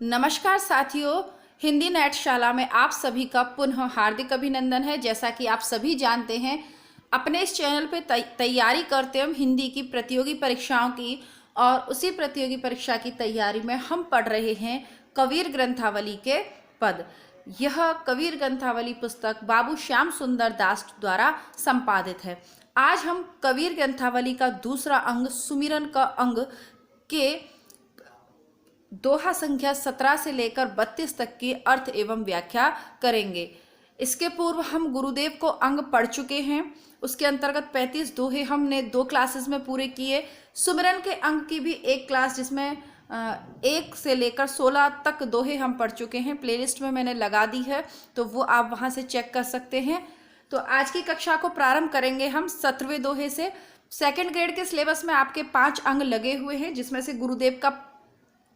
नमस्कार साथियों, हिंदी नेट शाला में आप सभी का पुनः हार्दिक अभिनंदन है। जैसा कि आप सभी जानते हैं, अपने इस चैनल पे तैयारी करते हम हिंदी की प्रतियोगी परीक्षाओं की, और उसी प्रतियोगी परीक्षा की तैयारी में हम पढ़ रहे हैं कबीर ग्रंथावली के पद। यह कबीर ग्रंथावली पुस्तक बाबू श्याम सुंदर दास द्वारा संपादित है। आज हम कबीर ग्रंथावली का दूसरा अंग सुमिरन का अंग के दोहा संख्या 17 से लेकर 32 तक की अर्थ एवं व्याख्या करेंगे। इसके पूर्व हम गुरुदेव को अंग पढ़ चुके हैं। उसके अंतर्गत 35 दोहे हमने 2 क्लासेस में पूरे किए। सुमिरन के अंग की भी एक क्लास, जिसमें 1 से लेकर 16 तक दोहे हम पढ़ चुके हैं, प्लेलिस्ट में मैंने लगा दी है, तो वो आप वहां से चेक कर सकते हैं। तो आज की कक्षा को प्रारंभ करेंगे हम 17वें दोहे से। सेकंड ग्रेड के सिलेबस में आपके 5 अंग लगे हुए हैं, जिसमें से गुरुदेव का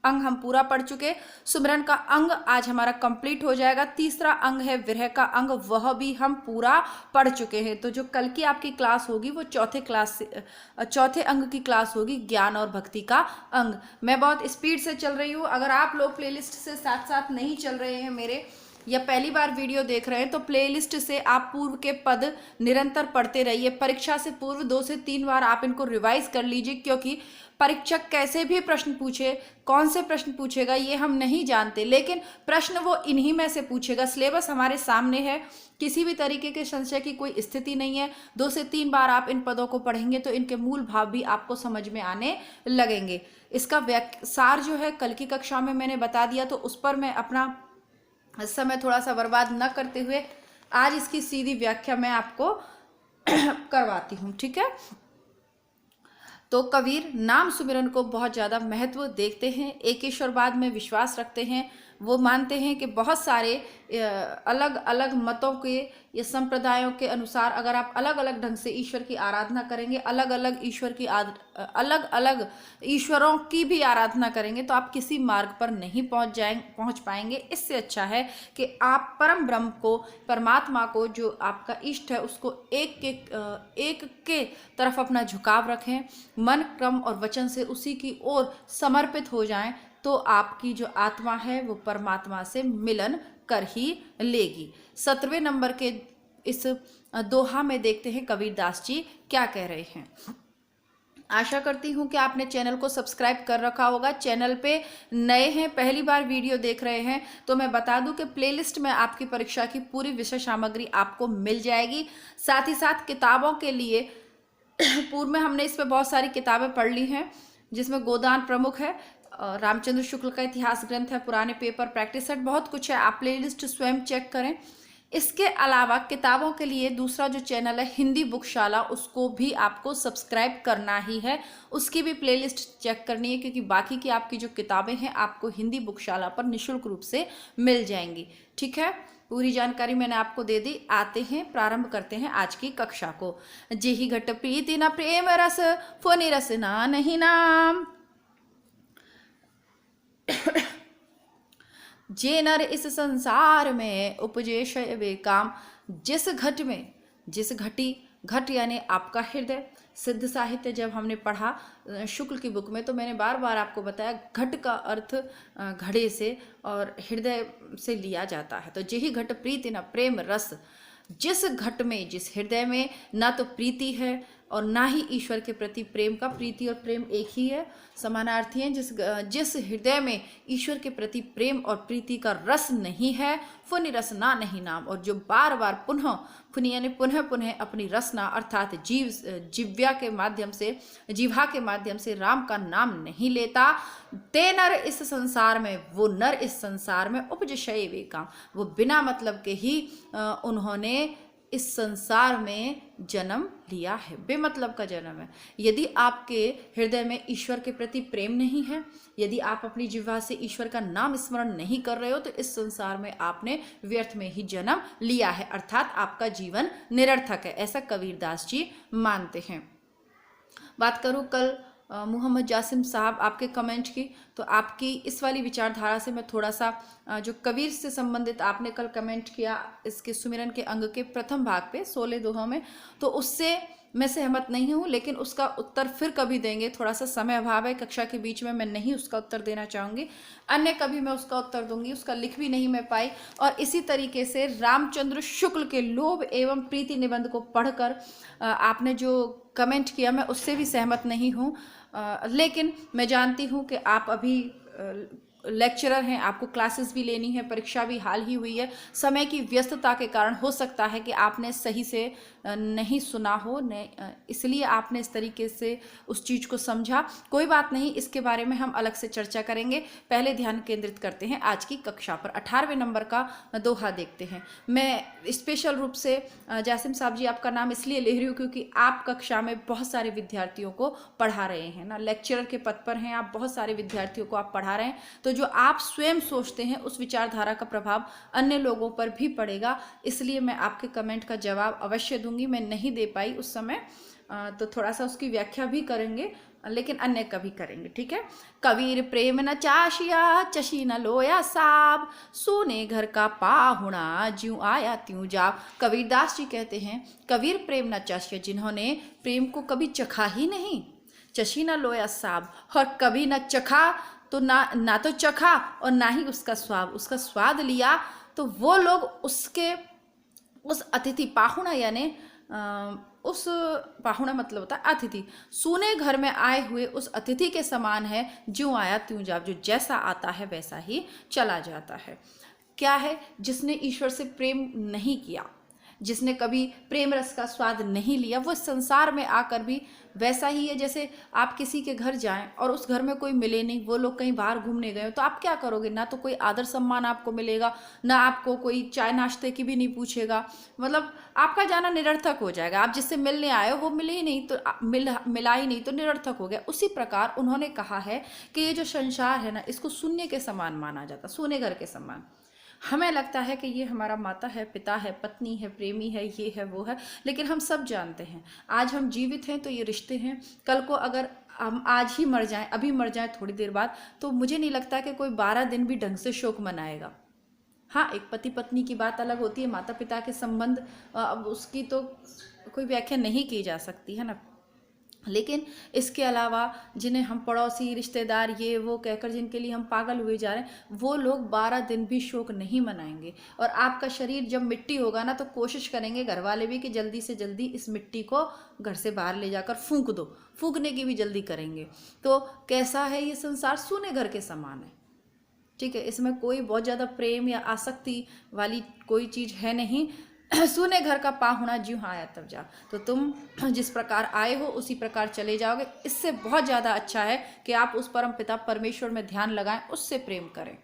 अंग हम पूरा पढ़ चुके। सुमिरन का अंग आज हमारा कंप्लीट हो जाएगा। तीसरा अंग है विरह का अंग, वह भी हम पूरा पढ़ चुके हैं। तो जो कल की आपकी क्लास होगी वो चौथे अंग की क्लास होगी, ज्ञान और भक्ति का अंग। मैं बहुत स्पीड से चल रही हूँ। अगर आप लोग प्लेलिस्ट से साथ साथ नहीं चल रहे हैं मेरे, या पहली बार वीडियो देख रहे हैं, तो प्लेलिस्ट से आप पूर्व के पद निरंतर पढ़ते रहिए। परीक्षा से पूर्व 2 से 3 बार आप इनको रिवाइज कर लीजिए, क्योंकि परीक्षक कैसे भी प्रश्न पूछे, कौन से प्रश्न पूछेगा ये हम नहीं जानते, लेकिन प्रश्न वो इन्हीं में से पूछेगा। सिलेबस हमारे सामने है, किसी भी तरीके के संशय की कोई स्थिति नहीं है। 2 से 3 बार आप इन पदों को पढ़ेंगे तो इनके मूल भाव भी आपको समझ में आने लगेंगे। इसका सार जो है कल की कक्षा में मैंने बता दिया, तो उस पर मैं अपना समय थोड़ा सा बर्बाद न करते हुए आज इसकी सीधी व्याख्या मैं आपको करवाती हूँ, ठीक है। तो कबीर नाम सुमिरन को बहुत ज़्यादा महत्व देखते हैं, एक ईश्वरवाद में विश्वास रखते हैं। वो मानते हैं कि बहुत सारे अलग अलग मतों के या संप्रदायों के अनुसार अगर आप अलग अलग ढंग से ईश्वर की आराधना करेंगे, अलग अलग ईश्वरों की भी आराधना करेंगे, तो आप किसी मार्ग पर नहीं पहुंच पाएंगे। इससे अच्छा है कि आप परम ब्रह्म को, परमात्मा को, जो आपका इष्ट है, उसको एक के तरफ अपना झुकाव रखें, मन क्रम और वचन से उसी की ओर समर्पित हो जाएं, तो आपकी जो आत्मा है वो परमात्मा से मिलन कर ही लेगी। 17वें नंबर के इस दोहा में देखते हैं कबीरदास जी क्या कह रहे हैं। आशा करती हूँ कि आपने चैनल को सब्सक्राइब कर रखा होगा। चैनल पे नए हैं, पहली बार वीडियो देख रहे हैं, तो मैं बता दूं कि प्लेलिस्ट में आपकी परीक्षा की पूरी विषय सामग्री आपको मिल जाएगी। साथ ही साथ किताबों के लिए पूर्व में हमने इस पर बहुत सारी किताबें पढ़ ली हैं, जिसमें गोदान प्रमुख है, रामचंद्र शुक्ल का इतिहास ग्रंथ है, पुराने पेपर, प्रैक्टिस सेट, बहुत कुछ है। आप प्लेलिस्ट स्वयं चेक करें। इसके अलावा किताबों के लिए दूसरा जो चैनल है हिंदी बुकशाला, उसको भी आपको सब्सक्राइब करना ही है, उसकी भी प्लेलिस्ट चेक करनी है, क्योंकि बाकी की आपकी जो किताबें हैं आपको हिंदी बुकशाला पर निःशुल्क रूप से मिल जाएंगी, ठीक है। पूरी जानकारी मैंने आपको दे दी। आते हैं, प्रारंभ करते हैं आज की कक्षा को। जेहि घट प्रीति न प्रेम रस, फोनि रस ना नहीं नाम। जे नर इस संसार में उपजे शय वे काम। जिस घट में, जिस घटी, घट यानी आपका हृदय। सिद्ध साहित्य जब हमने पढ़ा शुक्ल की बुक में, तो मैंने बार बार आपको बताया घट का अर्थ घड़े से और हृदय से लिया जाता है। तो जेहि घट प्रीति न प्रेम रस, जिस घट में, जिस हृदय में ना तो प्रीति है और ना ही ईश्वर के प्रति प्रेम का, प्रीति और प्रेम एक ही है, समानार्थी हैं। जिस हृदय में ईश्वर के प्रति प्रेम और प्रीति का रस नहीं है, फुनि रसना नहीं नाम। और जो बार बार पुनः, फुनि यानी पुनः पुनः अपनी रसना अर्थात जिव्या के माध्यम से, जिह्वा के माध्यम से राम का नाम नहीं लेता, ते नर इस संसार में, वो नर इस संसार में उपजशय वे काम, वो बिना मतलब के ही उन्होंने इस संसार में जन्म लिया है, बेमतलब का जन्म है। यदि आपके हृदय में ईश्वर के प्रति प्रेम नहीं है, यदि आप अपनी जिह्वा से ईश्वर का नाम स्मरण नहीं कर रहे हो, तो इस संसार में आपने व्यर्थ में ही जन्म लिया है, अर्थात आपका जीवन निरर्थक है, ऐसा कबीरदास जी मानते हैं। बात करूं कल मोहम्मद जासिम साहब आपके कमेंट की, तो आपकी इस वाली विचारधारा से मैं थोड़ा सा जो कबीर से संबंधित आपने कल कमेंट किया इसके सुमिरन के अंग के प्रथम भाग पे 16 दोहों में, तो उससे मैं सहमत नहीं हूँ, लेकिन उसका उत्तर फिर कभी देंगे। थोड़ा सा समय अभाव है कक्षा के बीच में, मैं नहीं उसका उत्तर देना चाहूँगी। अन्य कभी मैं उसका उत्तर दूंगी, उसका लिख भी नहीं मैं पाई। और इसी तरीके से रामचंद्र शुक्ल के लोभ एवं प्रीति निबंध को पढ़कर आपने जो कमेंट किया, मैं उससे भी सहमत नहीं हूँ। लेकिन मैं जानती हूँ कि आप अभी लेक्चरर हैं, आपको क्लासेस भी लेनी है, परीक्षा भी हाल ही हुई है, समय की व्यस्तता के कारण हो सकता है कि आपने सही से नहीं सुना हो, इसलिए आपने इस तरीके से उस चीज़ को समझा। कोई बात नहीं, इसके बारे में हम अलग से चर्चा करेंगे। पहले ध्यान केंद्रित करते हैं आज की कक्षा पर। 18वें नंबर का दोहा देखते हैं। मैं स्पेशल रूप से जासिम साहब जी आपका नाम इसलिए ले रही हूँ क्योंकि आप कक्षा में बहुत सारे विद्यार्थियों को पढ़ा रहे हैं ना, लेक्चरर के पद पर हैं आप, बहुत सारे विद्यार्थियों को आप पढ़ा रहे हैं। तो जो आप स्वयं सोचते हैं उस विचारधारा का प्रभाव अन्य लोगों पर भी पड़ेगा, इसलिए मैं आपके कमेंट का जवाब अवश्य दूंगी। मैं नहीं दे पाई उस समय, तो थोड़ा सा उसकी व्याख्या भी करेंगे, लेकिन अन्य कभी करेंगे, ठीक है। कबीर प्रेम न चाशिया, चशी न लोया साब, सोने घर का पाहुणा, ज्यों आया त्यों जाब। कबीरदास जी कहते हैं कबीर प्रेम न चाशिया, जिन्होंने प्रेम को कभी चखा ही नहीं, चशी न लोया साब, और कभी न चखा, तो ना तो चखा और ना ही उसका स्वाद लिया, तो वो लोग उसके उस अतिथि पाहुणा, यानी उस पाहुणा मतलब होता है अतिथि, सूने घर में आए हुए उस अतिथि के समान है, ज्यों आया त्यों जाब, जो जैसा आता है वैसा ही चला जाता है। क्या है? जिसने ईश्वर से प्रेम नहीं किया, जिसने कभी प्रेम रस का स्वाद नहीं लिया, वो संसार में आकर भी वैसा ही है। जैसे आप किसी के घर जाएं और उस घर में कोई मिले नहीं, वो लोग कहीं बाहर घूमने गए, तो आप क्या करोगे? ना तो कोई आदर सम्मान आपको मिलेगा, ना आपको कोई चाय नाश्ते की भी नहीं पूछेगा, मतलब आपका जाना निरर्थक हो जाएगा। आप जिससे मिलने आए हो वो मिले ही नहीं, तो मिला ही नहीं, तो निरर्थक हो गया। उसी प्रकार उन्होंने कहा है कि ये जो संसार है ना, इसको शून्य के समान माना जाता, सोने घर के समान। हमें लगता है कि ये हमारा माता है, पिता है, पत्नी है, प्रेमी है, ये है, वो है, लेकिन हम सब जानते हैं आज हम जीवित हैं तो ये रिश्ते हैं। कल को अगर हम आज ही मर जाएं, अभी मर जाएं थोड़ी देर बाद, तो मुझे नहीं लगता कि कोई 12 दिन भी ढंग से शोक मनाएगा। हाँ, एक पति पत्नी की बात अलग होती है, माता पिता के संबंध, अब उसकी तो कोई व्याख्या नहीं की जा सकती है ना। लेकिन इसके अलावा जिन्हें हम पड़ोसी, रिश्तेदार, ये वो कहकर जिनके लिए हम पागल हुए जा रहे हैं, वो लोग 12 दिन भी शोक नहीं मनाएंगे। और आपका शरीर जब मिट्टी होगा ना, तो कोशिश करेंगे घर वाले भी कि जल्दी से जल्दी इस मिट्टी को घर से बाहर ले जाकर फूंक दो, फूंकने की भी जल्दी करेंगे। तो कैसा है ये संसार? सूने घर के समान है, ठीक है। इसमें कोई बहुत ज़्यादा प्रेम या आसक्ति वाली कोई चीज़ है नहीं। सूने घर का पाहुणा, ज्यों आया तब जा, तो तुम जिस प्रकार आए हो उसी प्रकार चले जाओगे। इससे बहुत ज़्यादा अच्छा है कि आप उस परम पिता परमेश्वर में ध्यान लगाएं, उससे प्रेम करें,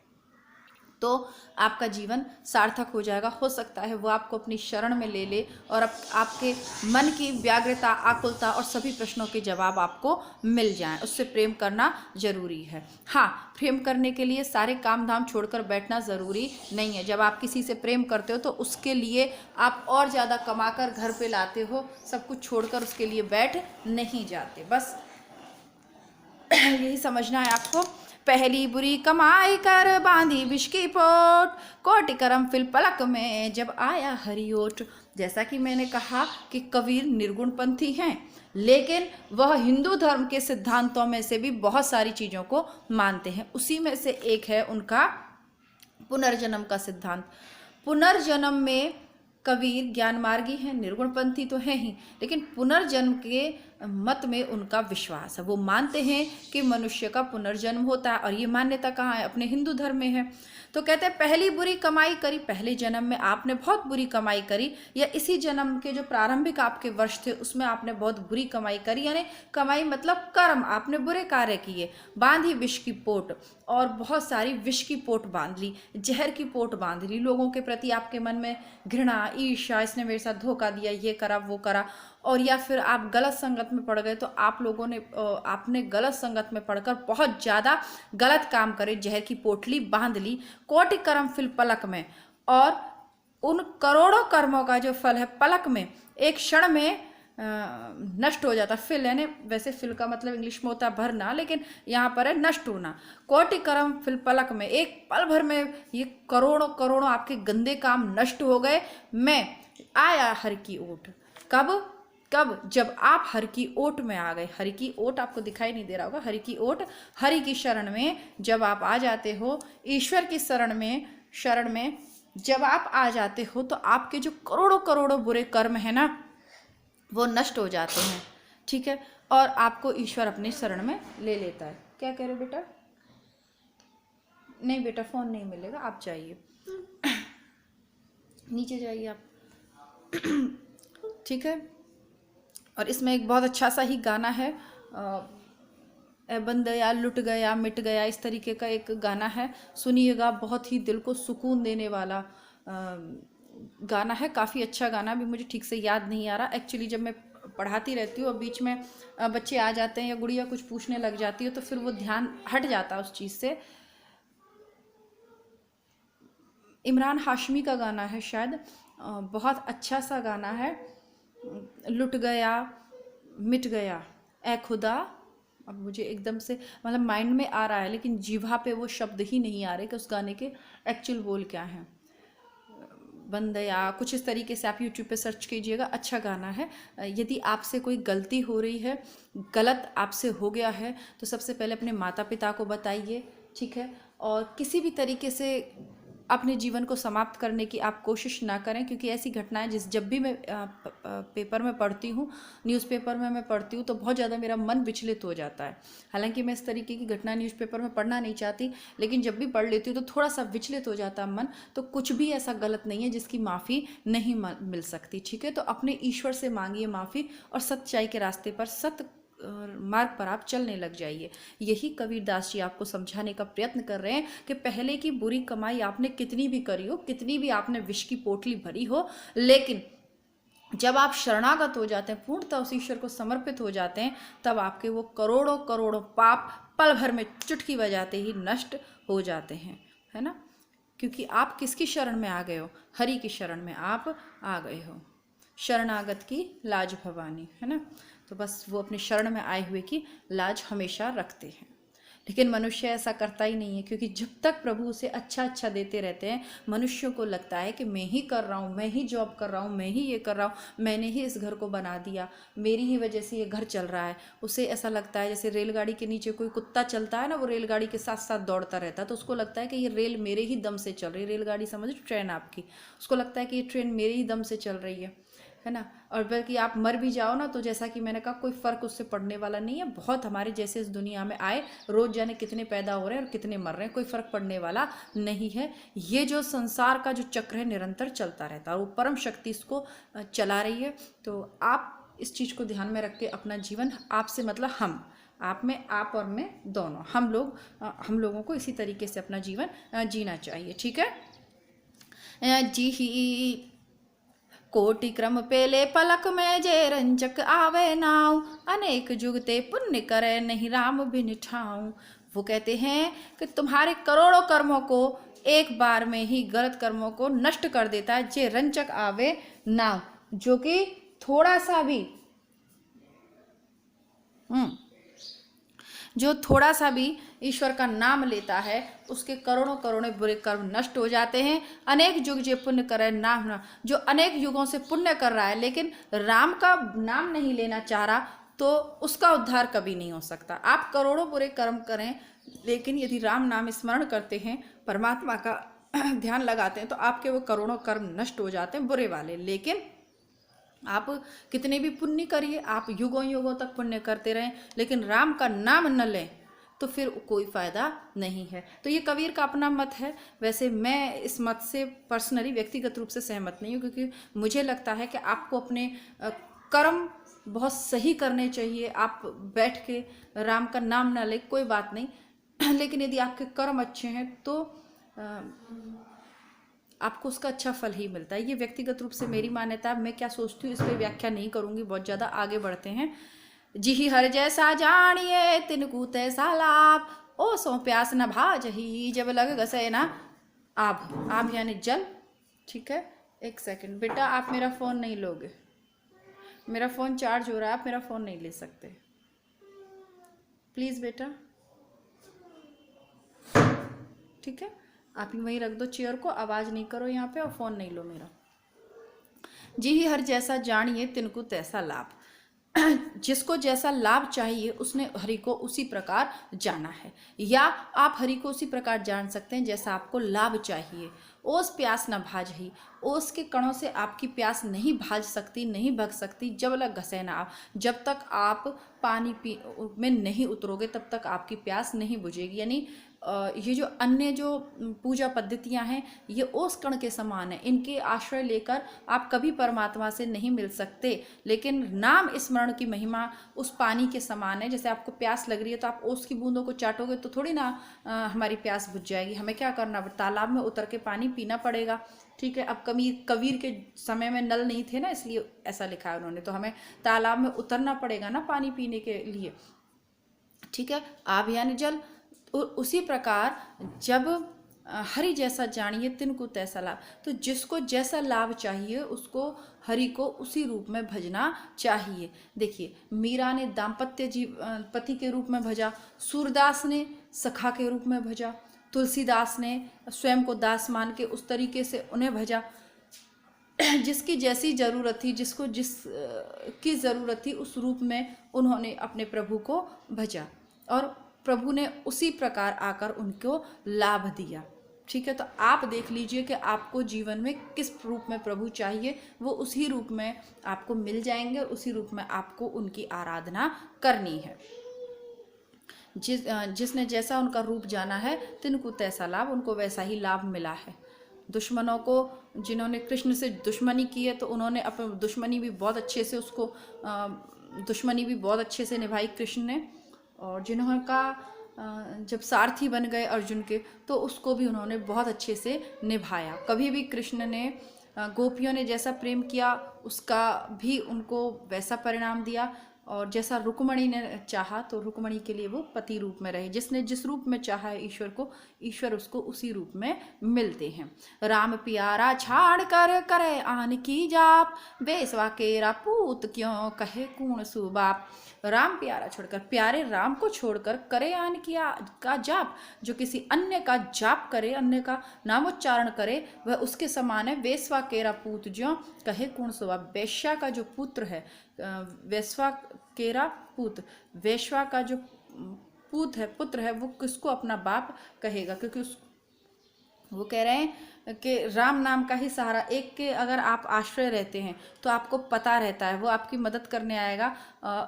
तो आपका जीवन सार्थक हो जाएगा। हो सकता है वो आपको अपनी शरण में ले ले और आपके मन की व्यग्रता, आकुलता और सभी प्रश्नों के जवाब आपको मिल जाएं। उससे प्रेम करना जरूरी है। हाँ, प्रेम करने के लिए सारे काम धाम छोड़कर बैठना ज़रूरी नहीं है। जब आप किसी से प्रेम करते हो तो उसके लिए आप और ज़्यादा कमाकर घर पे लाते हो, सब कुछ छोड़कर उसके लिए बैठ नहीं जाते। बस यही समझना है आपको। पहली बुरी कमाई कर बांधी विष की पोट, कोटि करम फिल पलक में जब आया हरिओट। जैसा कि मैंने कहा कि कबीर निर्गुणपंथी हैं, लेकिन वह हिंदू धर्म के सिद्धांतों में से भी बहुत सारी चीज़ों को मानते हैं। उसी में से एक है उनका पुनर्जन्म का सिद्धांत। पुनर्जन्म में कबीर ज्ञान मार्गी हैं, निर्गुणपंथी तो हैं ही, लेकिन पुनर्जन्म के मत में उनका विश्वास है। वो मानते हैं कि मनुष्य का पुनर्जन्म होता है, और ये मान्यता कहाँ है? अपने हिंदू धर्म में है। तो कहते हैं पहली बुरी कमाई करी, पहले जन्म में आपने बहुत बुरी कमाई करी, या इसी जन्म के जो प्रारंभिक आपके वर्ष थे उसमें आपने बहुत बुरी कमाई करी, यानी कमाई मतलब कर्म, आपने बुरे कार्य किए। बांधी विष की पोट, और बहुत सारी विष की पोट बांध ली, जहर की पोट बांध ली। लोगों के प्रति आपके मन में घृणा, ईर्ष्या, इसने मेरे साथ धोखा दिया, ये करा, वो करा, और या फिर आप गलत संगत में पड़ गए, तो आपने गलत संगत में पढ़कर बहुत ज़्यादा गलत काम करे, जहर की पोटली बांध ली। कोटि कर्म फिल पलक में, और उन करोड़ों कर्मों का जो फल है पलक में, एक क्षण में नष्ट हो जाता। फिल यानी, वैसे फिल का मतलब इंग्लिश में होता है भरना, लेकिन यहाँ पर है नष्ट होना। कोटि कर्म फिल पलक में, एक पल भर में ये करोड़ों करोड़ों आपके गंदे काम नष्ट हो गए। मैं आया हर की ओट, कब? कब? जब आप हरि की ओट में आ गए। हरि की ओट आपको दिखाई नहीं दे रहा होगा, हरि की ओट, हरि की शरण में जब आप आ जाते हो, ईश्वर की शरण में जब आप आ जाते हो, तो आपके जो करोड़ों करोड़ों बुरे कर्म है ना, वो नष्ट हो जाते हैं। ठीक है, और आपको ईश्वर अपनी शरण में ले लेता है। क्या कह रहे हो बेटा? नहीं बेटा, फोन नहीं मिलेगा, आप जाइए, नीचे जाइए आप। ठीक है, और इसमें एक बहुत अच्छा सा ही गाना है, ए बंदया लुट गया मिट गया, इस तरीके का एक गाना है, सुनिएगा। बहुत ही दिल को सुकून देने वाला गाना है, काफ़ी अच्छा गाना। भी मुझे ठीक से याद नहीं आ रहा एक्चुअली, जब मैं पढ़ाती रहती हूँ और बीच में बच्चे आ जाते हैं या गुड़िया कुछ पूछने लग जाती है, तो फिर वो ध्यान हट जाता है उस चीज़ से। इमरान हाशमी का गाना है शायद, बहुत अच्छा सा गाना है। लुट गया मिट गया ए खुदा, अब मुझे एकदम से मतलब माइंड में आ रहा है, लेकिन जीभा पे वो शब्द ही नहीं आ रहे कि उस गाने के एक्चुअल बोल क्या हैं। बंदया कुछ इस तरीके से आप यूट्यूब पे सर्च कीजिएगा, अच्छा गाना है। यदि आपसे कोई गलती हो रही है, गलत आपसे हो गया है, तो सबसे पहले अपने माता पिता को बताइए। ठीक है, और किसी भी तरीके से अपने जीवन को समाप्त करने की आप कोशिश ना करें, क्योंकि ऐसी घटनाएं जब भी मैं पेपर में पढ़ती हूँ, न्यूज़पेपर में मैं पढ़ती हूँ, तो बहुत ज़्यादा मेरा मन विचलित हो जाता है। हालांकि मैं इस तरीके की घटना न्यूज़पेपर में पढ़ना नहीं चाहती, लेकिन जब भी पढ़ लेती हूँ तो थोड़ा सा विचलित हो जाता है मन। तो कुछ भी ऐसा गलत नहीं है जिसकी माफ़ी नहीं मिल सकती। ठीक है, तो अपने ईश्वर से मांगिए माफ़ी, और सच्चाई के रास्ते पर मार्ग पर आप चलने लग जाइए। यही कबीरदास जी आपको समझाने का प्रयत्न कर रहे हैं कि पहले की बुरी कमाई आपने कितनी भी करी हो, कितनी भी आपने विष की पोटली भरी हो, लेकिन जब आप शरणागत हो जाते हैं, पूर्णतः उस ईश्वर को समर्पित हो जाते हैं, तब आपके वो करोड़ों करोड़ों पाप पल भर में चुटकी बजाते ही नष्ट हो जाते हैं, है ना। क्योंकि आप किसकी शरण में आ गए हो? हरि की शरण में आप आ गए हो। शरणागत की लाज भवानी, है ना। तो बस वो अपनी शरण में आए हुए की लाज हमेशा रखते हैं, लेकिन मनुष्य ऐसा करता ही नहीं है, क्योंकि जब तक प्रभु उसे अच्छा अच्छा देते रहते हैं, मनुष्यों को लगता है कि मैं ही कर रहा हूँ, मैं ही जॉब कर रहा हूँ, मैं ही ये कर रहा हूँ, मैंने ही इस घर को बना दिया, मेरी ही वजह से ये घर चल रहा है। उसे ऐसा लगता है जैसे रेलगाड़ी के नीचे कोई कुत्ता चलता है ना, वो रेलगाड़ी के साथ साथ दौड़ता रहता है, तो उसको लगता है कि ये रेल मेरे ही दम से चल रही है। रेलगाड़ी समझ, ट्रेन आपकी, उसको लगता है कि ये ट्रेन मेरे ही दम से चल रही है ना। और बल्कि आप मर भी जाओ ना, तो जैसा कि मैंने कहा, कोई फ़र्क उससे पड़ने वाला नहीं है। बहुत हमारे जैसे इस दुनिया में आए, रोज़ जाने कितने पैदा हो रहे हैं और कितने मर रहे हैं, कोई फ़र्क पड़ने वाला नहीं है। ये जो संसार का जो चक्र है निरंतर चलता रहता है, और वो परम शक्ति इसको चला रही है। तो आप इस चीज़ को ध्यान में रख के अपना जीवन, आपसे मतलब हम, आप में, आप और मैं दोनों, हम लोगों को इसी तरीके से अपना जीवन जीना चाहिए। ठीक है जी ही। कोटि क्रम पेले पलक में जे रंजक आवे नाव, अनेक जुगते पुण्य करे नहीं राम बिन ठाऊं। वो कहते हैं कि तुम्हारे करोड़ों कर्मों को एक बार में ही, गलत कर्मों को नष्ट कर देता है जे रंजक आवे नाव, जो कि थोड़ा सा भी जो थोड़ा सा भी ईश्वर का नाम लेता है, उसके करोड़ों करोड़ों बुरे कर्म नष्ट हो जाते हैं। अनेक युग जे पुण्य करे नाम, जो अनेक युगों से पुण्य कर रहा है लेकिन राम का नाम नहीं लेना चाह रहा, तो उसका उद्धार कभी नहीं हो सकता। आप करोड़ों बुरे कर्म करें, लेकिन यदि राम नाम स्मरण करते हैं, परमात्मा का ध्यान लगाते हैं, तो आपके वो करोड़ों कर्म नष्ट हो जाते हैं बुरे वाले। लेकिन आप कितने भी पुण्य करिए, आप युगों युगों तक पुण्य करते रहें, लेकिन राम का नाम न लें, तो फिर कोई फ़ायदा नहीं है। तो ये कबीर का अपना मत है। वैसे मैं इस मत से पर्सनली, व्यक्तिगत रूप से सहमत नहीं हूँ, क्योंकि मुझे लगता है कि आपको अपने कर्म बहुत सही करने चाहिए। आप बैठ के राम का नाम ना लें, कोई बात नहीं, लेकिन यदि आपके कर्म अच्छे हैं तो आपको उसका अच्छा फल ही मिलता है। ये व्यक्तिगत रूप से मेरी मान्यता है। मैं क्या सोचती हूँ इस पर व्याख्या नहीं करूँगी, बहुत ज़्यादा आगे बढ़ते हैं। जी हर जैसा जानिए तिनकू तैसा लाभ, ओ सो प्यास न भाजही जब लग गसे ना आभ। आभ यानी जल। ठीक है, एक सेकंड बेटा, आप मेरा फ़ोन नहीं लोगे, मेरा फ़ोन चार्ज हो रहा है, आप मेरा फ़ोन नहीं ले सकते, प्लीज़ बेटा। ठीक है, आप ही वहीं रख दो चेयर को, आवाज़ नहीं करो यहाँ पे, और फ़ोन नहीं लो मेरा। जी हर जैसा जानिए तिनको तैसा लाभ। जिसको जैसा लाभ चाहिए उसने हरि को उसी प्रकार जाना है, या आप हरि को उसी प्रकार जान सकते हैं जैसा आपको लाभ चाहिए। ओस प्यास न भाजही, ओस के कणों से आपकी प्यास नहीं भाज सकती, नहीं भग सकती, जब लग घसे ना आप। जब तक आप पानी पी में नहीं उतरोगे तब तक आपकी प्यास नहीं बुझेगी। यानी ये जो अन्य जो पूजा पद्धतियां हैं ये ओस कण के समान है, इनके आश्रय लेकर आप कभी परमात्मा से नहीं मिल सकते। लेकिन नाम स्मरण की महिमा उस पानी के समान है। जैसे आपको प्यास लग रही है तो आप ओस की बूंदों को चाटोगे तो थोड़ी ना हमारी प्यास बुझ जाएगी। हमें क्या करना, तालाब में उतर के पानी पीना पड़ेगा। ठीक है, अब कबीर के समय में नल नहीं थे ना, इसलिए ऐसा लिखा है उन्होंने, तो हमें तालाब में उतरना पड़ेगा ना पानी पीने के लिए। ठीक है, आभ यानी जल। उसी प्रकार जब हरि जैसा जानिए तिनको तैसा लाभ, तो जिसको जैसा लाभ चाहिए उसको हरि को उसी रूप में भजना चाहिए। देखिए, मीरा ने दाम्पत्य पति के रूप में भजा, सूरदास ने सखा के रूप में भजा, तुलसीदास ने स्वयं को दास मान के उस तरीके से उन्हें भजा। जिसकी जैसी जरूरत थी, जिसको जिस की जरूरत थी उस रूप में उन्होंने अपने प्रभु को भजा, और प्रभु ने उसी प्रकार आकर उनको लाभ दिया। ठीक है, तो आप देख लीजिए कि आपको जीवन में किस रूप में प्रभु चाहिए, वो उसी रूप में आपको मिल जाएंगे, उसी रूप में आपको उनकी आराधना करनी है। जिसने जैसा उनका रूप जाना है तिनको तैसा लाभ, उनको वैसा ही लाभ मिला है। दुश्मनों को, जिन्होंने कृष्ण से दुश्मनी की है तो उन्होंने अपनी दुश्मनी भी बहुत अच्छे से निभाई कृष्ण ने। और जिन्होंने का जब सारथी बन गए अर्जुन के तो उसको भी उन्होंने बहुत अच्छे से निभाया। कभी भी कृष्ण ने गोपियों ने जैसा प्रेम किया उसका भी उनको वैसा परिणाम दिया, और जैसा रुक्मणी ने चाहा तो रुक्मणी के लिए वो पति रूप में रहे। जिसने जिस रूप में चाहा है ईश्वर को, ईश्वर उसको उसी रूप में मिलते हैं। राम प्यारा छाड़ कर करे आन की जाप, बेसवा केरा पूत क्यों कहे कूण सुबाप। राम प्यारा छोड़कर, प्यारे राम को छोड़कर करे आन किया का जाप, जो किसी अन्य का जाप करे, अन्य का नामोच्चारण करे, वह उसके समान है। वेश्वा केरा पूत ज्यों कहे कूण सुबाप। वेश्या का जो पुत्र है, वेश्वा केरा पुत्र, वेश्वा का जो पुत्र है वो किसको अपना बाप कहेगा, क्योंकि वो कह रहे हैं कि राम नाम का ही सहारा, एक के अगर आप आश्रय रहते हैं तो आपको पता रहता है वो आपकी मदद करने आएगा,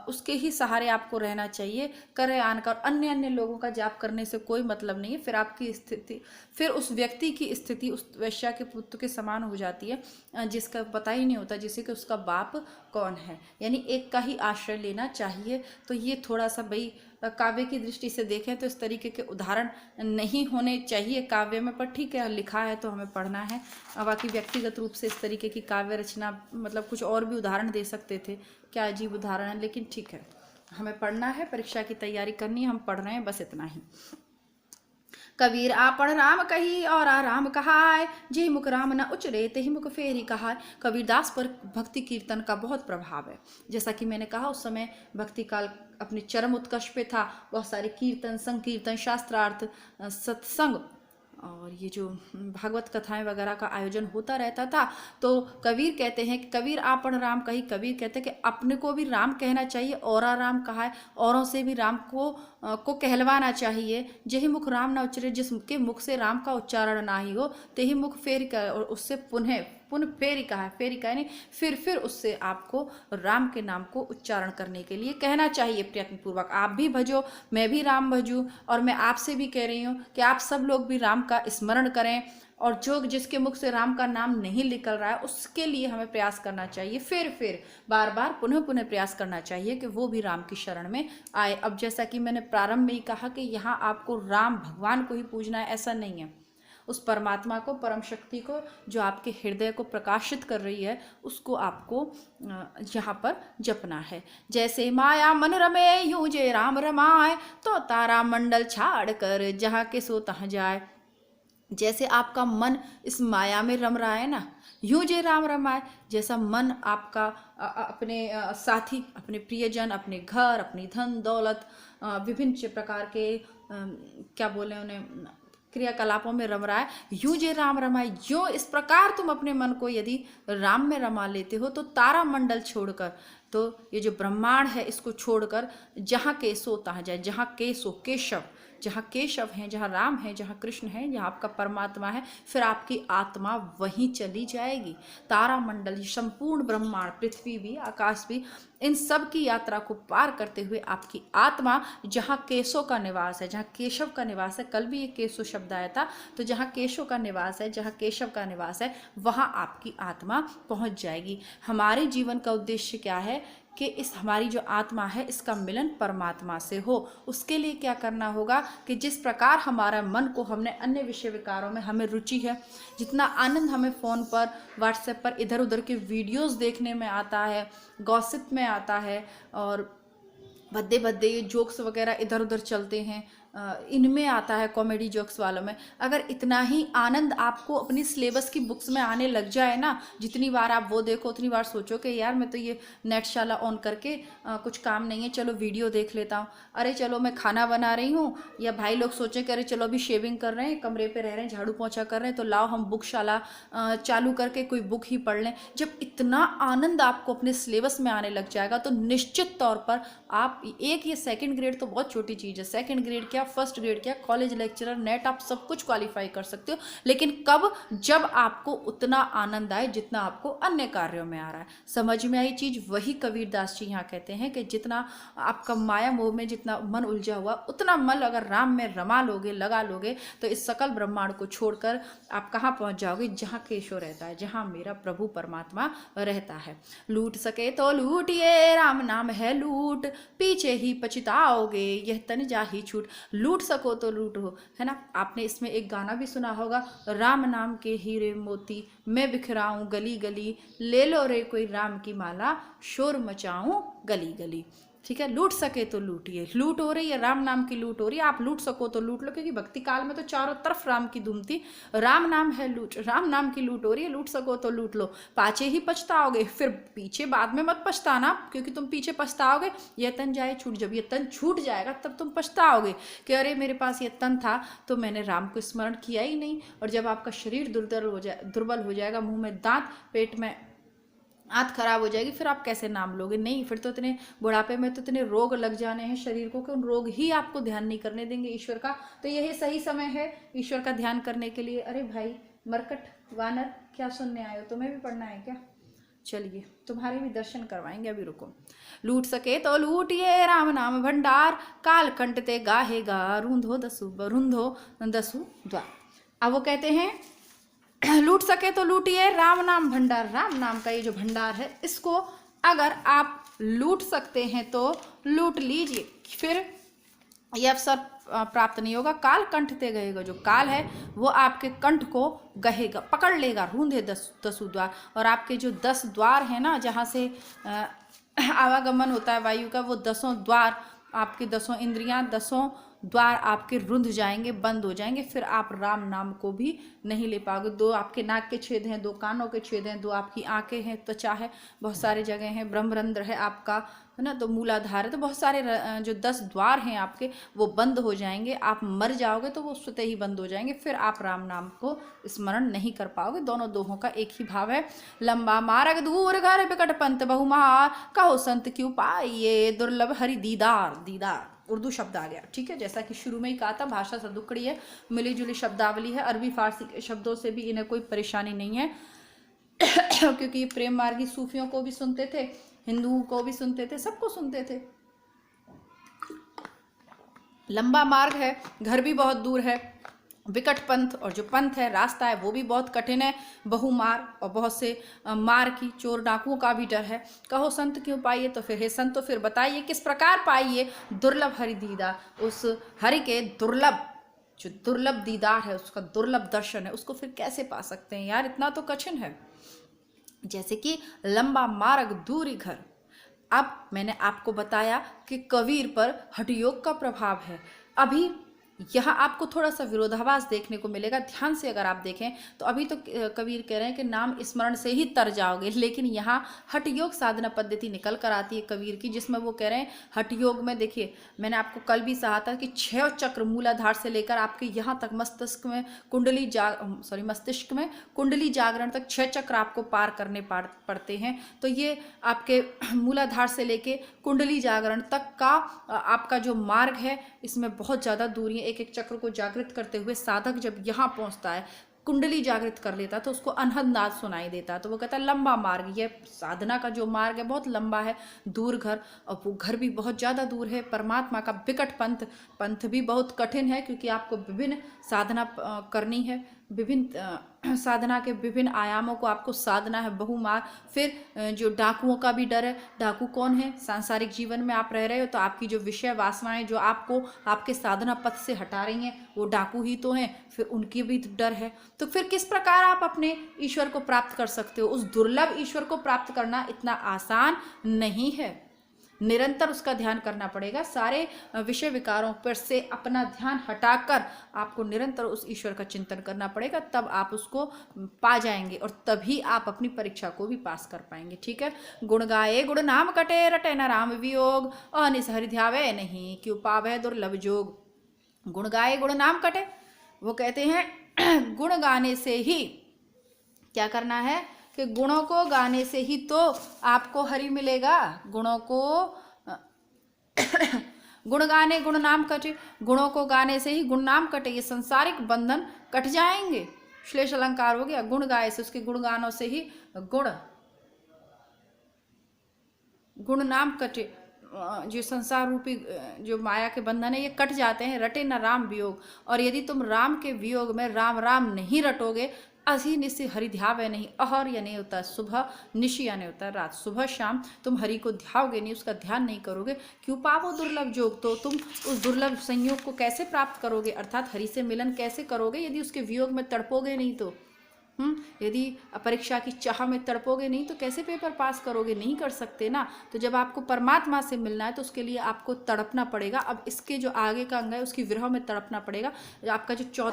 उसके ही सहारे आपको रहना चाहिए। करे आन का, और अन्य अन्य लोगों का जाप करने से कोई मतलब नहीं है। फिर आपकी स्थिति, फिर उस व्यक्ति की स्थिति उस वैश्या के पुत्र के समान हो जाती है जिसका पता ही नहीं होता जिसे कि उसका बाप कौन है। यानी एक का ही आश्रय लेना चाहिए। तो ये थोड़ा सा भाई काव्य की दृष्टि से देखें तो इस तरीके के उदाहरण नहीं होने चाहिए काव्य में, पर ठीक है लिखा है तो हमें पढ़ना है। बाकी व्यक्तिगत रूप से इस तरीके की काव्य रचना, मतलब कुछ और भी उदाहरण दे सकते थे, क्या अजीब उदाहरण है, लेकिन ठीक है हमें पढ़ना है, परीक्षा की तैयारी करनी है, हम पढ़ रहे हैं, बस इतना ही। कबीर आपण राम कही और राम कहाय, जे मुख राम न उचरे ते ही मुख फेरी कहाय। कबीरदास पर भक्ति कीर्तन का बहुत प्रभाव है। जैसा कि मैंने कहा उस समय भक्ति काल अपने चरम उत्कर्ष पे था। बहुत सारे कीर्तन, संकीर्तन, शास्त्रार्थ, सत्संग और ये जो भागवत कथाएं वगैरह का आयोजन होता रहता था। तो कबीर कहते हैं कि कबीर आपण राम कही, कबीर कहते हैं कि अपने को भी राम कहना चाहिए, औरा राम कहा है, औरों से भी राम को कहलवाना चाहिए। जेहि मुख राम ना उच्चरे, जिसके मुख से राम का उच्चारण ना ही हो, तेहि मुख फेर का, और उससे पुनः फेरी कहा है, फेरी का यानी फिर उससे आपको राम के नाम को उच्चारण करने के लिए कहना चाहिए प्रयत्न पूर्वक। आप भी भजो, मैं भी राम भजूं, और मैं आपसे भी कह रही हूँ कि आप सब लोग भी राम का स्मरण करें, और जो जिसके मुख से राम का नाम नहीं निकल रहा है उसके लिए हमें प्रयास करना चाहिए, फिर बार बार पुनः प्रयास करना चाहिए कि वो भी राम की शरण में आए। अब जैसा कि मैंने प्रारंभ में ही कहा कि यहाँ आपको राम भगवान को ही पूजना है, ऐसा नहीं है। उस परमात्मा को, परम शक्ति को, जो आपके हृदय को प्रकाशित कर रही है, उसको आपको यहाँ पर जपना है। जैसे माया मन रमे यूं जे राम रमाए, तो तारा मंडल छाड़ कर जहाँ के सो तहाँ जाए। जैसे आपका मन इस माया में रम रहा है ना, यूं जे राम रमाए, जैसा मन आपका अपने साथी, अपने प्रियजन, अपने घर, अपनी धन दौलत, विभिन्न प्रकार के क्या बोले उन्हें, क्रियाकलापों में रम रहा है, यूं जे राम रमाए, यूं इस प्रकार तुम अपने मन को यदि राम में रमा लेते हो तो तारा मंडल छोड़कर, तो ये जो ब्रह्मांड है इसको छोड़कर जहाँ केसो तहाँ जाए, जहाँ केसो केशव, जहाँ केशव हैं, जहाँ राम है, जहाँ कृष्ण है, जहाँ आपका परमात्मा है, फिर आपकी आत्मा वहीं चली जाएगी। तारा मंडल, संपूर्ण ब्रह्मांड, पृथ्वी भी, आकाश भी, इन सब की यात्रा को पार करते हुए आपकी आत्मा जहाँ केशव का निवास है, जहाँ केशव का निवास है, कल भी ये केशव शब्द आया था, तो जहाँ केशव का निवास है, जहाँ केशव का निवास है, वहाँ आपकी आत्मा पहुँच जाएगी। हमारे जीवन का उद्देश्य क्या है कि इस हमारी जो आत्मा है इसका मिलन परमात्मा से हो। उसके लिए क्या करना होगा कि जिस प्रकार हमारा मन को हमने अन्य विषय विकारों में हमें रुचि है, जितना आनंद हमें फ़ोन पर, व्हाट्सएप पर इधर उधर के वीडियोस देखने में आता है, गॉसिप में आता है, और भद्दे भद्दे ये जोक्स वगैरह इधर उधर चलते हैं, इनमें आता है, कॉमेडी जोक्स वालों में, अगर इतना ही आनंद आपको अपनी सिलेबस की बुक्स में आने लग जाए ना, जितनी बार आप वो देखो उतनी बार सोचो कि यार मैं तो ये नेटशाला ऑन करके कुछ काम नहीं है, चलो वीडियो देख लेता हूँ, अरे चलो मैं खाना बना रही हूँ, या भाई लोग सोचें कि अरे चलो अभी शेविंग कर रहे हैं, कमरे पे रह रहे हैं, झाड़ू पोछा कर रहे हैं, तो लाओ हम बुकशाला चालू करके कोई बुक ही पढ़ लें। जब इतना आनंद आपको अपने सिलेबस में आने लग जाएगा तो निश्चित तौर पर आप ये सेकंड ग्रेड तो बहुत छोटी चीज़ है, सेकंड ग्रेड क्या, फर्स्ट ग्रेड क्या, कॉलेज लेक्चरर, नेट, आप सब कुछ क्वालिफाई कर सकते हो, लेकिन कब, जब आपको उतना आनंद आए जितना आपको अन्य कार्यों में आ रहा है। समझ में आई चीज़? वही कबीर दास जी यहाँ कहते हैं कि जितना आपका माया मोह में जितना मन उलझा हुआ, उतना मन अगर राम में रमा लोगे, लगा लोगे, तो इस सकल ब्रह्मांड को छोड़कर आप कहाँ पहुँच जाओगे? जहाँ केशव रहता है, जहाँ मेरा प्रभु परमात्मा रहता है। लूट सके तो लूटिए, राम नाम है लूट, पीछे ही पछताओगे, यह तन जा ही छूट। लूट सको तो लूटो, है ना। आपने इसमें एक गाना भी सुना होगा, राम नाम के हीरे मोती मैं बिखराऊं गली गली, ले लो रे कोई राम की माला, शोर मचाऊं गली गली। ठीक है, लूट सके तो लूटिए, लूट हो रही है, राम नाम की लूट हो रही है, आप लूट सको तो लूट लो, क्योंकि भक्ति काल में तो चारों तरफ राम की धूम थी। राम नाम है लूट, राम नाम की लूट हो रही है, लूट सको तो लूट लो, पाछे ही पछताओगे, फिर पीछे बाद में मत पछताना, क्योंकि तुम पीछे पछताओगे, ये तन जाए छूट, जब ये तन छूट जाएगा तब तुम पछताओगे कि अरे मेरे पास ये तन था तो मैंने राम को स्मरण किया ही नहीं। और जब आपका शरीर दुर्बल हो जाएगा, मुंह में दांत, पेट में आंत खराब हो जाएगी, फिर आप कैसे नाम लोगे? नहीं, फिर तो इतने बुढ़ापे में तो इतने रोग लग जाने हैं शरीर को कि उन रोग ही आपको ध्यान नहीं करने देंगे ईश्वर का। तो यही सही समय है ईश्वर का ध्यान करने के लिए। अरे भाई मरकट वानर, क्या सुनने आए हो? तुम्हें भी पढ़ना है क्या? चलिए तुम्हारे भी दर्शन करवाएंगे, अभी रुको। लूट सके तो लूटिए, राम नाम भंडार, काल कंटते गाहेगा, रूंधो दसु द्वार। अब वो कहते हैं लूट सके तो लूटिए, राम नाम भंडार, राम नाम का ये जो भंडार है इसको अगर आप लूट सकते हैं तो लूट लीजिए, फिर यह अवसर प्राप्त नहीं होगा। काल कंठते गएगा, जो काल है वो आपके कंठ को गहेगा, पकड़ लेगा, रूंधे दसु द्वार। और आपके जो 10 द्वार है ना, जहाँ से आवागमन होता है वायु का, वो 10 द्वार, आपके 10 इंद्रियां, 10 द्वार आपके रुंध जाएंगे, बंद हो जाएंगे, फिर आप राम नाम को भी नहीं ले पाओगे। 2 आपके नाक के छेद हैं, 2 कानों के छेद हैं, 2 आपकी आंखें हैं, त्वचा है, बहुत सारी जगह हैं, ब्रह्मरंध्र है आपका, है ना, तो मूलाधार है, तो बहुत सारे जो 10 द्वार हैं आपके वो बंद हो जाएंगे। आप मर जाओगे तो वो स्वतः ही बंद हो जाएंगे, फिर आप राम नाम को स्मरण नहीं कर पाओगे। दोनों दोहों का एक ही भाव है। लंबा मार्ग दूर घर बिकट पंथ बहुमार, कहो संत क्यों पाइये, दुर्लभ हरि दीदार। दीदार उर्दू शब्द आ गया, ठीक है, जैसा कि शुरू में ही कहा था, भाषा सदुकड़ी है, मिली जुली शब्दावली है, अरबी फारसी के शब्दों से भी इन्हें कोई परेशानी नहीं है क्योंकि ये प्रेम मार्गी सूफियों को भी सुनते थे, हिंदुओं को भी सुनते थे, सबको सुनते थे। लंबा मार्ग है, घर भी बहुत दूर है, विकट पंथ, और जो पंथ है, रास्ता है, वो भी बहुत कठिन है, बहुमार, और बहुत से मार की, चोर डाकुओं का भी डर है। कहो संत क्यों पाइए, तो फिर हे संत, तो फिर बताइए किस प्रकार पाइए दुर्लभ हरि दीदार, उस हरि के दुर्लभ, जो दुर्लभ दीदार है, उसका दुर्लभ दर्शन है, उसको फिर कैसे पा सकते हैं यार, इतना तो कठिन है। जैसे कि लंबा मार्ग दूरी घर। अब मैंने आपको बताया कि कबीर पर हठयोग का प्रभाव है। अभी यहाँ आपको थोड़ा सा विरोधाभास देखने को मिलेगा। ध्यान से अगर आप देखें तो अभी तो कबीर कह रहे हैं कि नाम स्मरण से ही तर जाओगे, लेकिन यहाँ हठ योग साधना पद्धति निकल कर आती है कबीर की, जिसमें वो कह रहे हैं हठ योग में देखिए, मैंने आपको कल भी कहा था कि 6 चक्र मूलाधार से लेकर आपके यहाँ तक मस्तिष्क में कुंडली जागरण तक 6 चक्र आपको पार करने पड़ते हैं। तो ये आपके मूलाधार से लेके कुंडली जागरण तक का आपका जो मार्ग है, इसमें बहुत ज़्यादा दूरी है। एक एक चक्र को जागृत करते हुए साधक जब यहाँ पहुँचता है, कुंडली जागृत कर लेता, तो उसको अनहद नाद सुनाई देता। तो वो कहता है लंबा मार्ग, ये साधना का जो मार्ग है बहुत लंबा है, दूर घर, और वो घर भी बहुत ज़्यादा दूर है। परमात्मा का विकट पंथ भी बहुत कठिन है, क्योंकि आपको विभिन्न साधना करनी है, विभिन्न साधना के विभिन्न आयामों को आपको साधना है, बहुमार। फिर जो डाकुओं का भी डर है, डाकू कौन है? सांसारिक जीवन में आप रह रहे हो तो आपकी जो विषय वासनाएं जो आपको आपके साधना पथ से हटा रही हैं, वो डाकू ही तो हैं, फिर उनकी भी डर है। तो फिर किस प्रकार आप अपने ईश्वर को प्राप्त कर सकते हो? उस दुर्लभ ईश्वर को प्राप्त करना इतना आसान नहीं है, निरंतर उसका ध्यान करना पड़ेगा। सारे विषय विकारों पर से अपना ध्यान हटाकर आपको निरंतर उस ईश्वर का चिंतन करना पड़ेगा, तब आप उसको पा जाएंगे और तभी आप अपनी परीक्षा को भी पास कर पाएंगे। ठीक है। गुण गाए गुण नाम कटे, रटे न राम वियोग, अनिस हरि ध्यावे नहीं, क्यों पावे दुर्लभ जोग। गुण गाए गुण नाम कटे, वो कहते हैं गुण गाने से ही क्या करना है कि गुणों को गाने से ही तो आपको हरि मिलेगा। गुणों को गुण गाने गुण नाम कटे, गुणों को गाने से ही गुण नाम कटे, ये संसारिक बंधन कट जाएंगे। श्लेष अलंकार हो गया। गुण गाए से, उसके गुणगानों से ही गुण नाम कटे, जो संसार रूपी जो माया के बंधन है ये कट जाते हैं। रटे न राम वियोग, और यदि तुम राम के वियोग में राम राम नहीं रटोगे, असी निशि हरि ध्यावे नहीं, अहर या नहीं होता सुबह, निशि या नहीं होता रात, सुबह शाम तुम हरि को ध्याओगे नहीं, उसका ध्यान नहीं करोगे, क्यों पावो दुर्लभ जोग, तो तुम उस दुर्लभ संयोग को कैसे प्राप्त करोगे, अर्थात हरि से मिलन कैसे करोगे यदि उसके वियोग में तड़पोगे नहीं तो। यदि परीक्षा की चाह में तड़पोगे नहीं तो कैसे पेपर पास करोगे? नहीं कर सकते ना। तो जब आपको परमात्मा से मिलना है तो उसके लिए आपको तड़पना पड़ेगा। अब इसके जो आगे का अंग है उसकी विरह में तड़पना पड़ेगा। आपका जो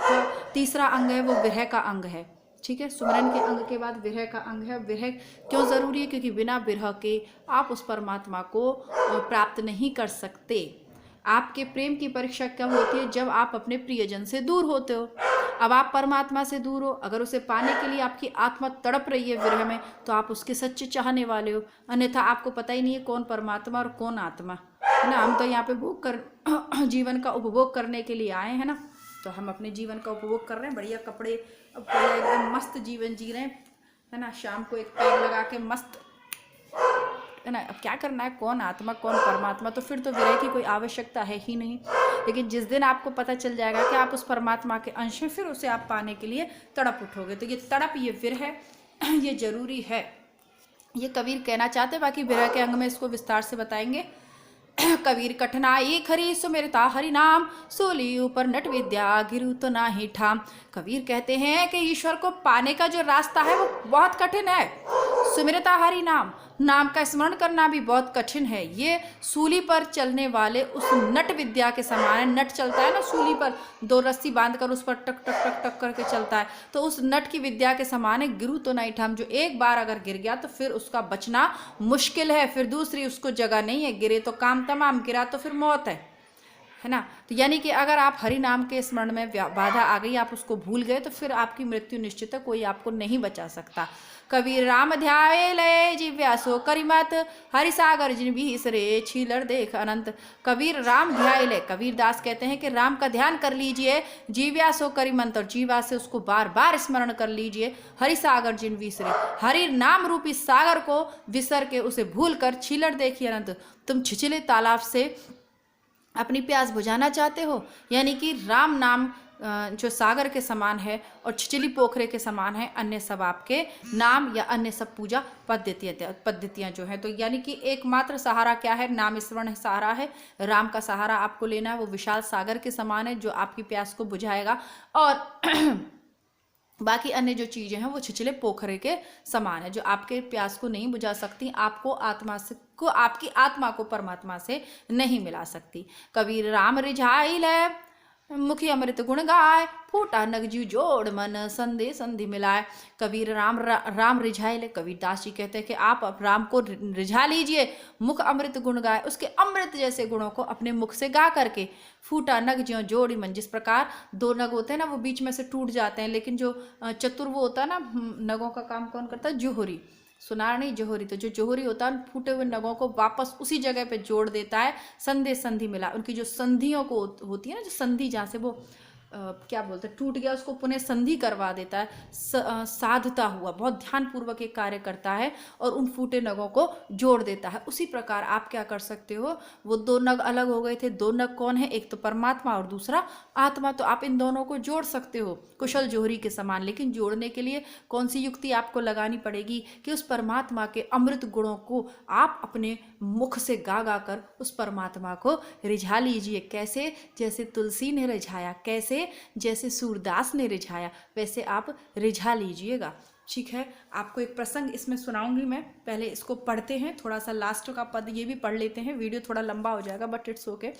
तीसरा अंग है वो विरह का अंग है। ठीक है। सुमरन के अंग के बाद विरह का अंग है। विरह क्यों जरूरी है? क्योंकि बिना विरह के आप उस परमात्मा को प्राप्त नहीं कर सकते। आपके प्रेम की परीक्षा कब होती है? जब आप अपने प्रियजन से दूर होते हो। अब आप परमात्मा से दूर हो, अगर उसे पाने के लिए आपकी आत्मा तड़प रही है विरह में, तो आप उसके सच्चे चाहने वाले हो, अन्यथा आपको पता ही नहीं है कौन परमात्मा और कौन आत्मा है ना। हम तो यहाँ पे भोग कर जीवन का उपभोग करने के लिए आए हैं ना, तो हम अपने जीवन का उपभोग कर रहे हैं, बढ़िया कपड़े, बढ़िया एकदम मस्त जीवन जी रहे हैं, है ना। शाम को एक पैर लगा के मस्त, है ना। अब क्या करना है, कौन आत्मा कौन परमात्मा, तो फिर तो विरह की कोई आवश्यकता है ही नहीं। लेकिन जिस दिन आपको पता चल जाएगा कि आप उस परमात्मा के अंश हैं, फिर उसे आप पाने के लिए तड़प उठोगे। तो ये तड़प, ये विरह है, ये जरूरी है, ये कबीर कहना चाहते हैं। बाकी विरह के अंग में इसको विस्तार से बताएंगे। कबीर कठिनाई खरी सुमिरता हरि नाम, सोली ऊपर नट विद्या गिरु तो ना ही ठाम। कबीर कहते हैं कि ईश्वर को पाने का जो रास्ता है वो बहुत कठिन है। सुमिरता हरि नाम, नाम का स्मरण करना भी बहुत कठिन है। ये सूली पर चलने वाले उस नट विद्या के समान है। नट चलता है ना सूली पर, 2 रस्सी बांधकर उस पर टक टक टक टक करके चलता है, तो उस नट की विद्या के समान है। गिरु तो नहीं ठाम, जो एक बार अगर गिर गया तो फिर उसका बचना मुश्किल है, फिर दूसरी उसको जगह नहीं है। गिरे तो काम तमाम, गिरा तो फिर मौत है ना। तो यानी कि अगर आप हरि नाम के स्मरण में बाधा आ गई, आप उसको भूल गए, तो फिर आपकी मृत्यु निश्चित है, कोई आपको नहीं बचा सकता। कबीर राम ध्याए लय जीव्यासो करिमत, हरि सागर जिन बिसरे छीलर देख अनंत। कबीर राम ध्याए लय, कबीर दास कहते हैं कि राम का ध्यान कर लीजिए, जीव्यासो करिमंत, और जीवा से उसको बार बार स्मरण कर लीजिए। हरि सागर जिन बिसरे, हरि नाम रूपी सागर को विसर के उसे भूल कर छीलर देखिए अनंत। तुम छिछले तालाब से अपनी प्यास बुझाना चाहते हो, यानी कि राम नाम जो सागर के समान है और छिछली पोखरे के समान है, अन्य सब आपके नाम या अन्य सब पूजा पद्धतियाँ जो हैं। तो यानी कि एकमात्र सहारा क्या है? नाम स्मरण सहारा है। राम का सहारा आपको लेना है, वो विशाल सागर के समान है जो आपकी प्यास को बुझाएगा, और बाकी अन्य जो चीज़ें हैं वो छिछले पोखरे के समान है जो आपके प्यास को नहीं बुझा सकती, आपको आपकी आत्मा को परमात्मा से नहीं मिला सकती। कबीर राम रिझाई ले मुखी अमृत गुण गाय, फूटा नग जीव जोड़ मन, संधि संधि मिलाए। कबीर राम रिझाए ले, कबीर दास जी कहते हैं कि आप अब राम को रिझा लीजिए, मुख अमृत गुण गाए, उसके अमृत जैसे गुणों को अपने मुख से गा करके। फूटा नग ज्यों जोड़ी मन, जिस प्रकार दो नग होते हैं ना वो बीच में से टूट जाते हैं, लेकिन जो चतुर वो होता है ना, नगों का काम कौन करता है, जोहरी, सुनार नहीं जोहरी। तो जो जोहरी होता है फूटे हुए नगों को वापस उसी जगह पे जोड़ देता है। संधि संधि मिला, उनकी जो संधियों को होती है ना, जो संधि जहाँ से वो क्या बोलते हैं टूट गया, उसको पुनः संधि करवा देता है। साधता हुआ बहुत ध्यान पूर्वक एक कार्य करता है और उन फूटे नगों को जोड़ देता है। उसी प्रकार आप क्या कर सकते हो, वो दो नग अलग हो गए थे, दो नग कौन है, एक तो परमात्मा और दूसरा आत्मा, तो आप इन दोनों को जोड़ सकते हो कुशल जोहरी के समान। लेकिन जोड़ने के लिए कौन सी युक्ति आपको लगानी पड़ेगी कि उस परमात्मा के अमृत गुणों को आप अपने मुख से गा गा कर उस परमात्मा को रिझा लीजिए। कैसे, जैसे तुलसी ने रिझाया, कैसे, जैसे सूरदास ने रिझाया, वैसे आप रिझा लीजिएगा। ठीक है, आपको एक प्रसंग इसमें सुनाऊंगी मैं, पहले इसको पढ़ते हैं, थोड़ा सा लास्ट का पद ये भी पढ़ लेते हैं, वीडियो थोड़ा लंबा हो जाएगा बट इट्स ओके।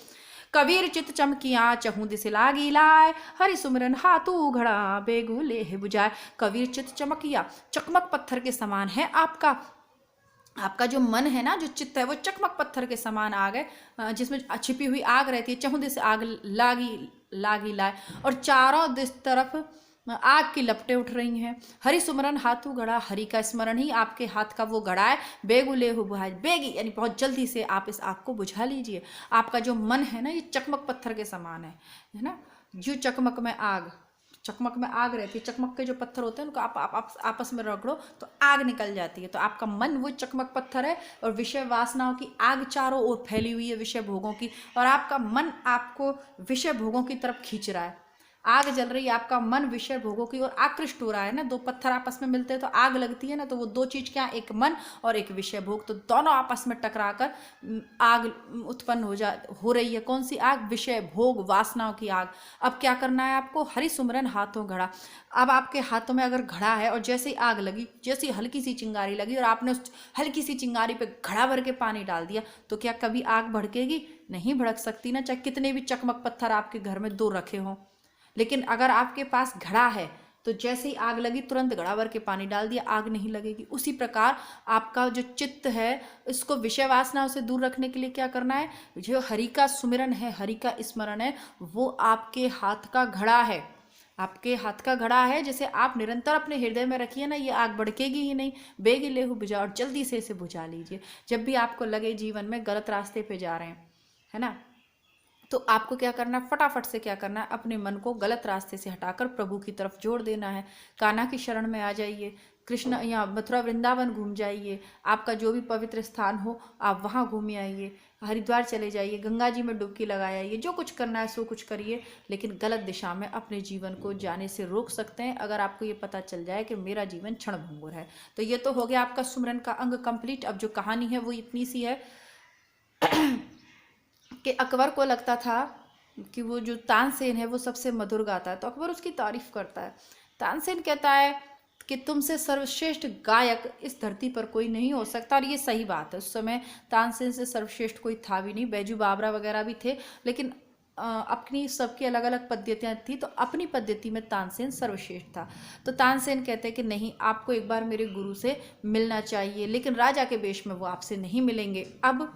कबीर चित चमकिया चहु दिस लागी लाए, हरि सुमरन हाथू घड़ा बेगु लेह बुझाए। कबीर चित चमकिया, चकमक पत्थर के समान है आपका जो मन है ना, जो चित्त है वो चकमक पत्थर के समान आग है, जिसमें छिपी हुई आग रहती है। चहुं दिस आग लागी लाए, और चारों दिस तरफ आग की लपटें उठ रही हैं। हरि सुमरन हाथू घड़ा, हरि का स्मरण ही आपके हाथ का वो घड़ा है। बेगुले हो बुझाए, बेगी यानी बहुत जल्दी से आप इस आग को बुझा लीजिए। आपका जो मन है ना, ये चकमक पत्थर के समान है ना, जो चकमक में आग रहती है, चकमक के जो पत्थर होते हैं उनको आप आपस में रगड़ो तो आग निकल जाती है। तो आपका मन वो चकमक पत्थर है, और विषय वासनाओं की आग चारों ओर फैली हुई है, विषय भोगों की, और आपका मन आपको विषय भोगों की तरफ खींच रहा है। आग जल रही है, आपका मन विषय भोगों की ओर आकृष्ट हो रहा है ना। दो पत्थर आपस में मिलते हैं तो आग लगती है ना, तो वो दो चीज क्या, एक मन और एक विषय भोग, तो दोनों आपस में टकराकर आग उत्पन्न हो रही है। कौन सी आग, विषय भोग वासनाओं की आग। अब क्या करना है आपको, हरि सुमरन हाथों घड़ा। अब आपके हाथों में अगर घड़ा है और जैसे ही आग लगी, जैसे हल्की सी चिंगारी लगी और आपने उस हल्की सी चिंगारी पे घड़ा भर के पानी डाल दिया, तो क्या कभी आग भड़केगी, नहीं भड़क सकती ना, चाहे कितने भी चकमक पत्थर आपके घर में दो रखे हों। लेकिन अगर आपके पास घड़ा है तो जैसे ही आग लगी तुरंत घड़ा भर के पानी डाल दिया, आग नहीं लगेगी। उसी प्रकार आपका जो चित्त है, इसको विषय वासनाओं से दूर रखने के लिए क्या करना है, जो हरि का सुमिरन है, हरि का स्मरण है, वो आपके हाथ का घड़ा है। आपके हाथ का घड़ा है, जैसे आप निरंतर अपने हृदय में रखिए ना, ये आग भड़केगी ही नहीं। बेगी लेहु बुझा, और जल्दी से इसे बुझा लीजिए। जब भी आपको लगे जीवन में गलत रास्ते पे जा रहे हैं, है ना, तो आपको क्या करना है, फटाफट से क्या करना है, अपने मन को गलत रास्ते से हटाकर प्रभु की तरफ जोड़ देना है। कान्हा की शरण में आ जाइए, कृष्ण या मथुरा वृंदावन घूम जाइए, आपका जो भी पवित्र स्थान हो आप वहाँ घूम आइए, हरिद्वार चले जाइए, गंगा जी में डुबकी लगा आइए, जो कुछ करना है सो कुछ करिए, लेकिन गलत दिशा में अपने जीवन को जाने से रोक सकते हैं अगर आपको ये पता चल जाए कि मेरा जीवन क्षणभंगुर है। तो ये तो हो गया आपका सुमरन का अंग कंप्लीट। अब जो कहानी है वो इतनी सी है कि अकबर को लगता था कि वो जो तानसेन है वो सबसे मधुर गाता है, तो अकबर उसकी तारीफ करता है। तानसेन कहता है कि तुमसे सर्वश्रेष्ठ गायक इस धरती पर कोई नहीं हो सकता, और ये सही बात है। उस समय तानसेन से सर्वश्रेष्ठ कोई था भी नहीं, बैजू बावरा वगैरह भी थे, लेकिन अपनी सबकी अलग अलग पद्धतियाँ थी, तो अपनी पद्धति में तानसेन सर्वश्रेष्ठ था। तो तानसेन कहते हैं कि नहीं, आपको एक बार मेरे गुरु से मिलना चाहिए, लेकिन राजा के वेश में वो आपसे नहीं मिलेंगे। अब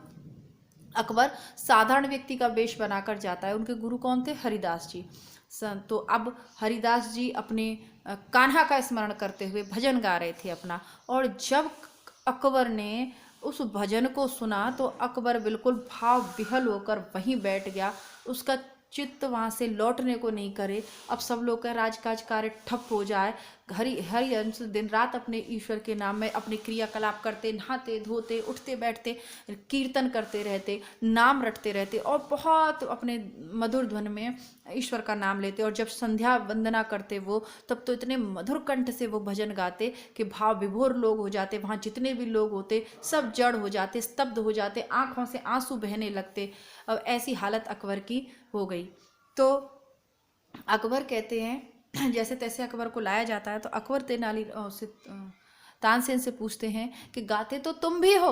अकबर साधारण व्यक्ति का वेश बनाकर जाता है। उनके गुरु कौन थे, हरिदास जी। तो अब हरिदास जी अपने कान्हा का स्मरण करते हुए भजन गा रहे थे अपना, और जब अकबर ने उस भजन को सुना तो अकबर बिल्कुल भाव विहल होकर वहीं बैठ गया। उसका चित्त वहाँ से लौटने को नहीं करे। अब सब लोग का राजकाज कार्य ठप हो जाए। हरिवंश दिन रात अपने ईश्वर के नाम में अपने क्रियाकलाप करते, नहाते धोते, उठते बैठते, कीर्तन करते रहते, नाम रटते रहते, और बहुत अपने मधुर ध्वन में ईश्वर का नाम लेते। और जब संध्या वंदना करते वो, तब तो इतने मधुर कंठ से वो भजन गाते कि भाव विभोर लोग हो जाते। वहाँ जितने भी लोग होते सब जड़ हो जाते, स्तब्ध हो जाते, आँखों से आंसू बहने लगते। अब ऐसी हालत अकबर की हो गई। तो अकबर कहते हैं, जैसे तैसे अकबर को लाया जाता है, तो अकबर तानसेन से पूछते हैं कि गाते तो तुम भी हो,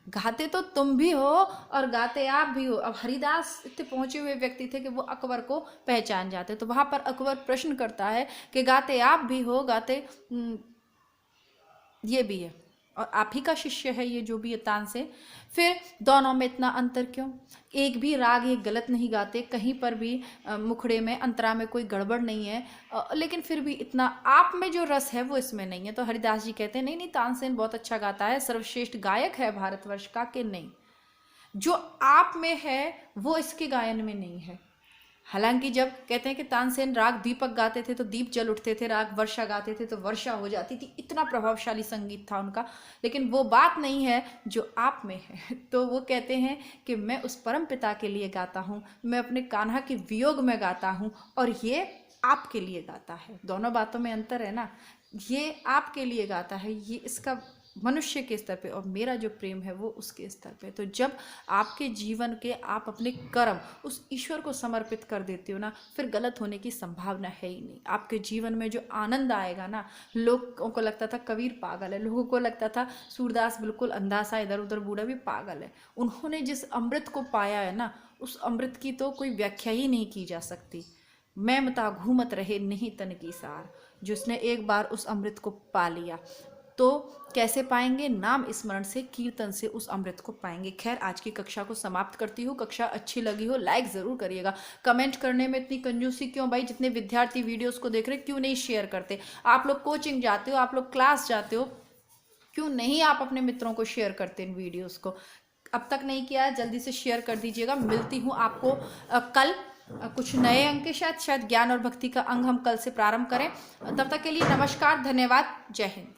गाते तो तुम भी हो और गाते आप भी हो। अब हरिदास इतने पहुंचे हुए व्यक्ति थे कि वो अकबर को पहचान जाते। तो वहां पर अकबर प्रश्न करता है कि गाते आप भी हो, गाते ये भी है, और आप ही का शिष्य है ये जो भी है तानसेन। फिर दोनों में इतना अंतर क्यों? एक भी राग ये गलत नहीं गाते, कहीं पर भी मुखड़े में अंतरा में कोई गड़बड़ नहीं है, लेकिन फिर भी इतना आप में जो रस है वो इसमें नहीं है। तो हरिदास जी कहते हैं नहीं नहीं, तानसेन बहुत अच्छा गाता है, सर्वश्रेष्ठ गायक है भारतवर्ष का। कि नहीं, जो आप में है वो इसके गायन में नहीं है। हालांकि जब कहते हैं कि तानसेन राग दीपक गाते थे तो दीप जल उठते थे, राग वर्षा गाते थे तो वर्षा हो जाती थी, इतना प्रभावशाली संगीत था उनका, लेकिन वो बात नहीं है जो आप में है। तो वो कहते हैं कि मैं उस परम पिता के लिए गाता हूँ, मैं अपने कान्हा के वियोग में गाता हूँ, और ये आपके लिए गाता है। दोनों बातों में अंतर है ना, ये आपके लिए गाता है, ये इसका मनुष्य के स्तर पे, और मेरा जो प्रेम है वो उसके स्तर पे। तो जब आपके जीवन के आप अपने कर्म उस ईश्वर को समर्पित कर देते हो ना, फिर गलत होने की संभावना है ही नहीं। आपके जीवन में जो आनंद आएगा ना, लोगों को लगता था कबीर पागल है, लोगों को लगता था सूरदास बिल्कुल अंधा सा इधर उधर बूढ़ा भी पागल है। उन्होंने जिस अमृत को पाया है ना, उस अमृत की तो कोई व्याख्या ही नहीं की जा सकती। मैं मता घूमत रहे नहीं तन की सार, जिसने एक बार उस अमृत को पा लिया तो कैसे पाएंगे? नाम स्मरण से, कीर्तन से उस अमृत को पाएंगे। खैर, आज की कक्षा को समाप्त करती हूँ। कक्षा अच्छी लगी हो लाइक ज़रूर करिएगा। कमेंट करने में इतनी कंजूसी क्यों भाई? जितने विद्यार्थी वीडियोस को देख रहे क्यों नहीं शेयर करते? आप लोग कोचिंग जाते हो, आप लोग क्लास जाते हो, क्यों नहीं आप अपने मित्रों को शेयर करते इन वीडियोज़ को? अब तक नहीं किया है, जल्दी से शेयर कर दीजिएगा। मिलती हूँ आपको कल कुछ नए अंक के साथ। शायद ज्ञान और भक्ति का अंग हम कल से प्रारंभ करें। तब तक के लिए नमस्कार, धन्यवाद, जय हिंद।